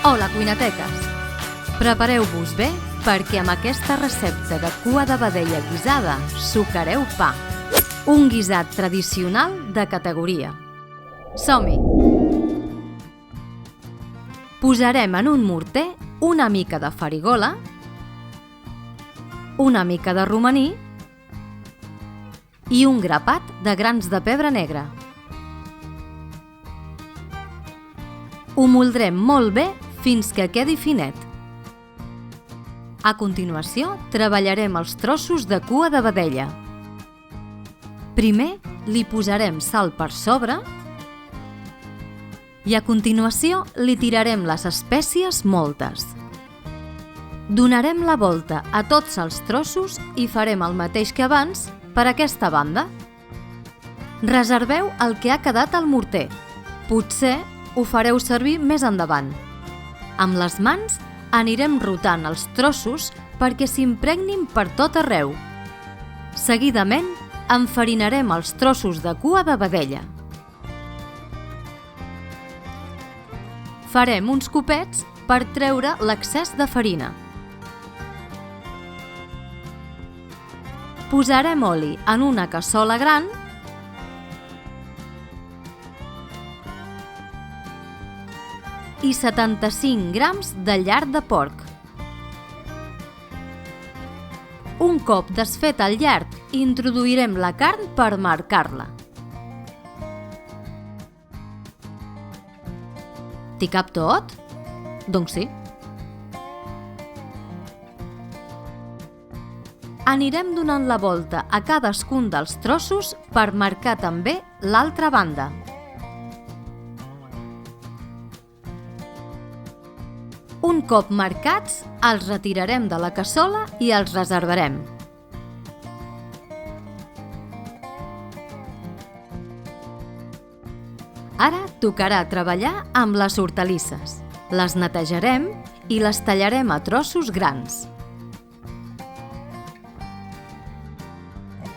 Hola, cuinateques! Prepareu-vos bé perquè amb aquesta recepta de cua de vedella guisada sucareu pa. Un guisat tradicional de categoria. Som-hi! Posarem en un morter una mica de farigola, una mica de romaní i un grapat de grans de pebre negre. Ho moldrem molt bé fins que quedi finet. A continuació, treballarem els trossos de cua de vedella. Primer li posarem sal per sobre i a continuació li tirarem les espècies moltes. Donarem la volta a tots els trossos i farem el mateix que abans per aquesta banda. Reserveu el que ha quedat al morter. Potser ho fareu servir més endavant. Amb les mans anirem rotant els trossos perquè s'impregnin per tot arreu. Seguidament, enfarinarem els trossos de cua de vedella. Farem uns copets per treure l'excés de farina. Posarem oli en una cassola gran i 75 grams de llard de porc. Un cop desfet el llard, introduirem la carn per marcar-la. T'hi cap tot? Doncs sí. Anirem donant la volta a cadascun dels trossos per marcar també l'altra banda. Un cop marcats, els retirarem de la cassola i els reservarem. Ara tocarà treballar amb les hortalisses. Les netejarem i les tallarem a trossos grans.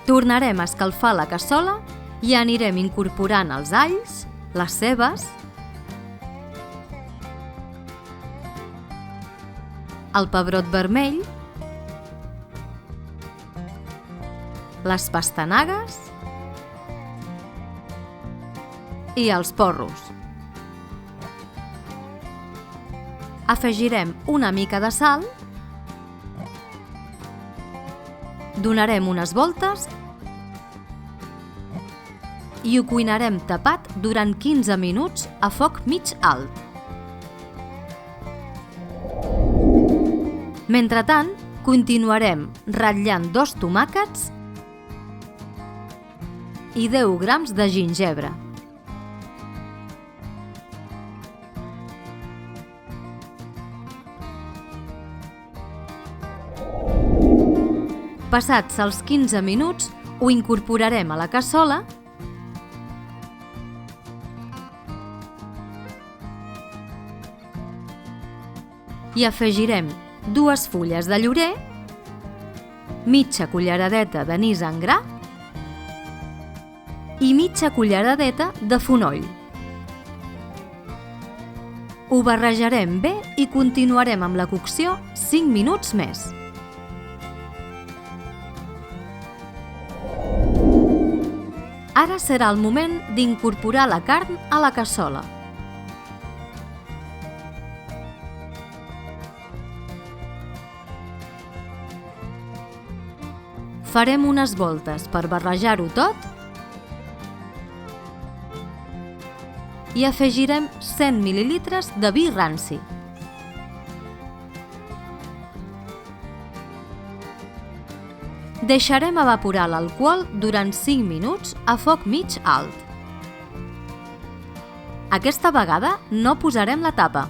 Tornarem a escalfar la cassola i anirem incorporant els alls, les cebes, el pebrot vermell, les pastanagues i els porros. Afegirem una mica de sal, donarem unes voltes i ho cuinarem tapat durant 15 minuts a foc mig alt. Mentrestant, continuarem ratllant 2 tomàquets i 10 grams de gingebre. Passats els 15 minuts, ho incorporarem a la cassola i afegirem 2 fulles de llorer, mitja culleradeta d'anís en gra i mitja culleradeta de fonoll. Ho barrejarem bé i continuarem amb la cocció 5 minuts més. Ara serà el moment d'incorporar la carn a la cassola. Farem unes voltes per barrejar-ho tot i afegirem 100 ml de vi ranci. Deixarem evaporar l'alcohol durant 5 minuts a foc mig alt. Aquesta vegada no posarem la tapa.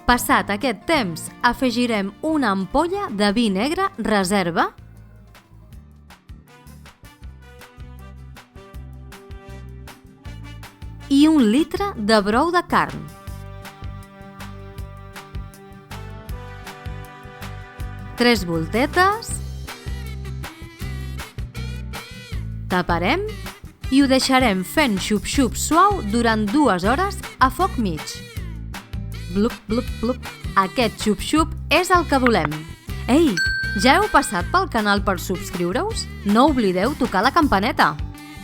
Passat aquest temps, afegirem una ampolla de vi negre reserva i 1 litre de brou de carn. Tres voltetes, taparem i ho deixarem fent xup-xup suau durant 2 hores a foc mig. Blup, blup, blup. Aquest xup-xup és el que volem. Ei, ja heu passat pel canal per subscriure-us? No oblideu tocar la campaneta.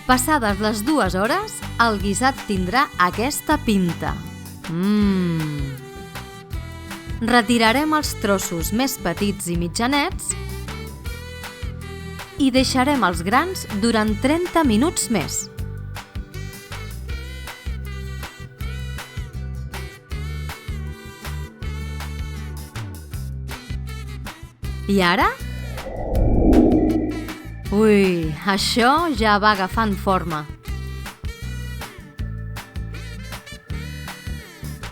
Passades les 2 hores, el guisat tindrà aquesta pinta. Retirarem els trossos més petits i mitjanets i deixarem els grans durant 30 minuts més. I ara? Ui, això ja va agafant forma.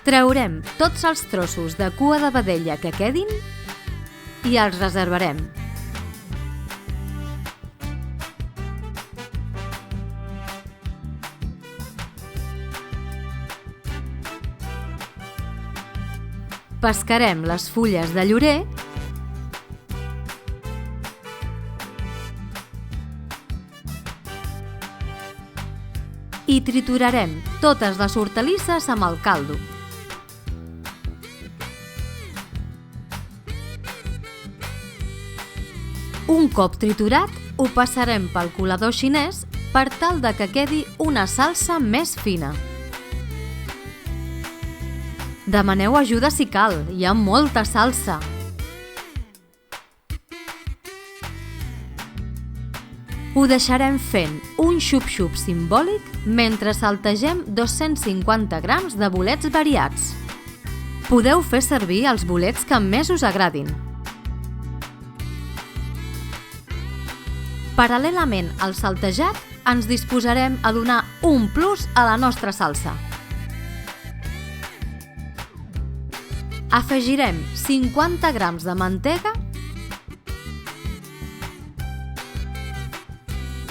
Traurem tots els trossos de cua de vedella que quedin i els reservarem. Pescarem les fulles de llorer i triturarem totes les hortalisses amb el caldo. Un cop triturat, ho passarem pel colador xinès per tal de que quedi una salsa més fina. Demaneu ajuda si cal, hi ha molta salsa. Ho deixarem fent un xup-xup simbòlic mentre saltegem 250 grams de bolets variats. Podeu fer servir els bolets que més us agradin. Paral·lelament al saltejat, ens disposarem a donar un plus a la nostra salsa. Afegirem 50 grams de mantega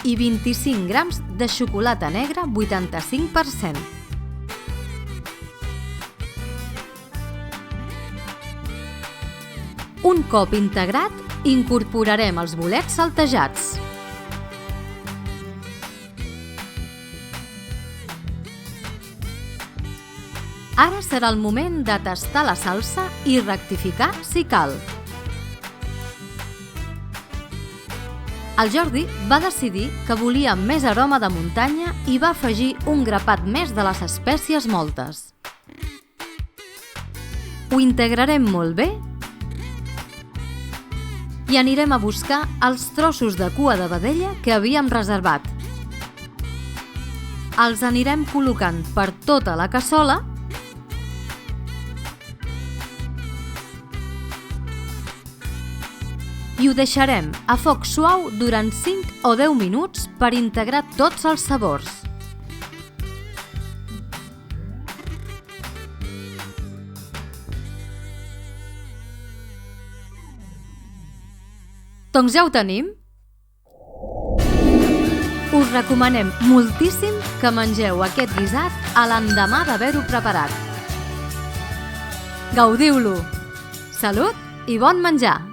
i 25 grams de xocolata negra 85%. Un cop integrat, incorporarem els bolets saltejats. Ara serà el moment de tastar la salsa i rectificar si cal. El Jordi va decidir que volia més aroma de muntanya i va afegir un grapat més de les espècies moltes. Ho integrarem molt bé i anirem a buscar els trossos de cua de vedella que havíem reservat. Els anirem col·locant per tota la cassola i ho deixarem a foc suau durant 5 o 10 minuts per integrar tots els sabors. Doncs ja ho tenim. Us recomanem moltíssim que mengeu aquest guisat a l'endemà d'haver-ho preparat. Gaudiu-lo! Salut i bon menjar!